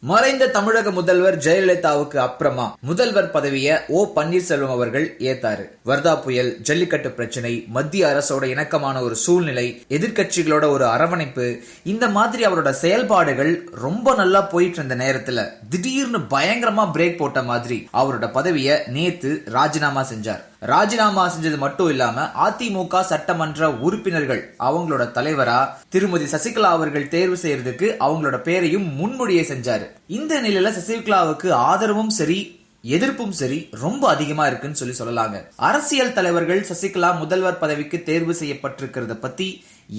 மறைந்த தமிழக முதல்வர் ஜெயலலிதாவுக்கு அப்புறமா முதல்வர் பதவியை ஓ பன்னீர்செல்வம் அவர்கள் ஏத்தாரு. வர்தா புயல், ஜல்லிக்கட்டு பிரச்சனை, மத்திய அரசோட இணக்கமான ஒரு சூழ்நிலை, எதிர்கட்சிகளோட ஒரு அரவணைப்பு, இந்த மாதிரி அவரோட செயல்பாடுகள் ரொம்ப நல்லா போயிட்டு இருந்த நேரத்துல திடீர்னு பயங்கரமா பிரேக் போட்ட மாதிரி அவரோட பதவியை நேத்து ராஜினாமா செஞ்சார். ராஜினாமா செஞ்சது மட்டும் இல்லாம அதிமுக சட்டமன்ற உறுப்பினர்கள் அவங்களோட தலைவரா திருமதி சசிகலா அவர்கள் தேர்வு செய்யறதுக்கு அவங்களோட பேரையும் முன்மொழியை செஞ்சாரு. இந்த நிலையில சசிகலாவுக்கு ஆதரவும் சரி எதிர்ப்பும் சரி ரொம்ப அதிகமா இருக்குன்னு சொல்லலாங்க. அரசியல் தலைவர்கள் சசிகலா முதல்வர் பதவிக்கு தேர்வு செய்யப்பட்டிருக்கிறத பத்தி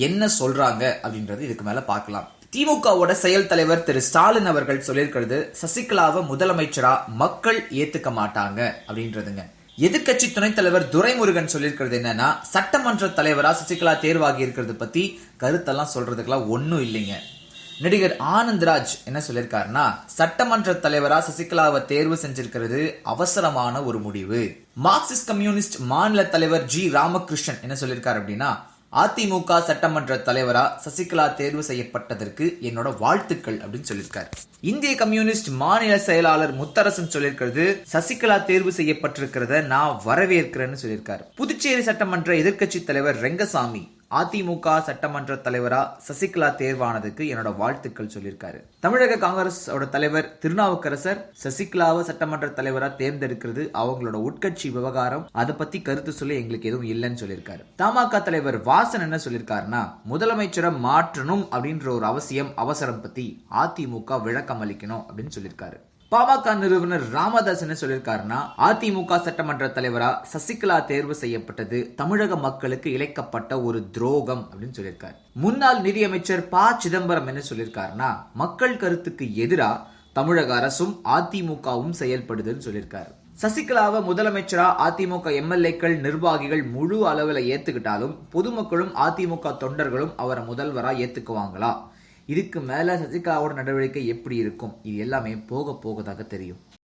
என்ன சொல்றாங்க அப்படின்றது இதுக்கு மேல பார்க்கலாம். திமுகவோட செயல் தலைவர் திரு ஸ்டாலின் அவர்கள் சொல்லியிருக்கிறது, சசிகலாவை முதலமைச்சரா மக்கள் ஏத்துக்க மாட்டாங்க அப்படின்றதுங்க. எதிர்கட்சி துணைத் தலைவர் துரைமுருகன் சொல்லியிருக்கிறது என்னன்னா, சட்டமன்ற தலைவரா சசிகலா தேர்வாகி இருக்கிறது பத்தி கருத்தெல்லாம் சொல்றதுக்கெல்லாம் ஒன்னும் இல்லைங்க. நடிகர் ஆனந்த்ராஜ் என்ன சொல்லியிருக்காருன்னா, சட்டமன்ற தலைவரா சசிகலாவை தேர்வு செஞ்சிருக்கிறது அவசரமான ஒரு முடிவு. மார்க்சிஸ்ட் கம்யூனிஸ்ட் மாநில தலைவர் ஜி ராமகிருஷ்ணன் என்ன சொல்லியிருக்காரு அப்படின்னா, அதிமுக சட்டமன்ற தலைவரா சசிகலா தேர்வு செய்யப்பட்டதற்கு என்னோட வாழ்த்துக்கள் அப்படின்னு சொல்லியிருக்காரு. இந்திய கம்யூனிஸ்ட் மாநில செயலாளர் முத்தரசன் சொல்லியிருக்கிறது, சசிகலா தேர்வு செய்யப்பட்டிருக்கிறத நான் வரவேற்கிறேன்னு சொல்லியிருக்காரு. புதுச்சேரி சட்டமன்ற எதிர்கட்சி தலைவர் ரெங்கசாமி அதிமுக சட்டமன்ற தலைவரா சசிகலா தேர்வானதுக்கு என்னோட வாழ்த்துக்கள் சொல்லியிருக்காரு. தமிழக காங்கிரஸ் தலைவர் திருநாவுக்கரசர் சசிகலாவை சட்டமன்ற தலைவரா தேர்ந்தெடுக்கிறது அவங்களோட உட்கட்சி விவகாரம், அதை பத்தி கருத்து சொல்ல எங்களுக்கு எதுவும் இல்லைன்னு சொல்லியிருக்காரு. தமாக தலைவர் வாசன் என்ன சொல்லியிருக்காருன்னா, முதலமைச்சரை மாற்றணும் அப்படின்ற ஒரு அவசரம் பத்தி அதிமுக விளக்கம் அளிக்கணும் அப்படின்னு சொல்லியிருக்காரு. பாமக நிறுவனர் ராமதாஸ் என்ன சொல்லியிருக்காருன்னா, அதிமுக சட்டமன்ற தலைவரா சசிகலா தேர்வு செய்யப்பட்டது தமிழக மக்களுக்கு இழைக்கப்பட்ட ஒரு துரோகம் அப்படின்னு சொல்லியிருக்காரு. முன்னாள் நிதியமைச்சர் ப சிதம்பரம் என்ன சொல்லியிருக்காருன்னா, மக்கள் கருத்துக்கு எதிரா தமிழக அரசும் அதிமுகவும் செயல்படுதுன்னு சொல்லியிருக்காரு. சசிகலாவை முதலமைச்சரா அதிமுக எம்எல்ஏக்கள் நிர்வாகிகள் முழு அளவுல ஏத்துக்கிட்டாலும் பொதுமக்களும் அதிமுக தொண்டர்களும் அவரை முதல்வரா ஏத்துக்குவாங்களா? இதுக்கு மேல சசிகலாவோட நடவடிக்கை எப்படி இருக்கும்? இது எல்லாமே போக போகதாக தெரியும்.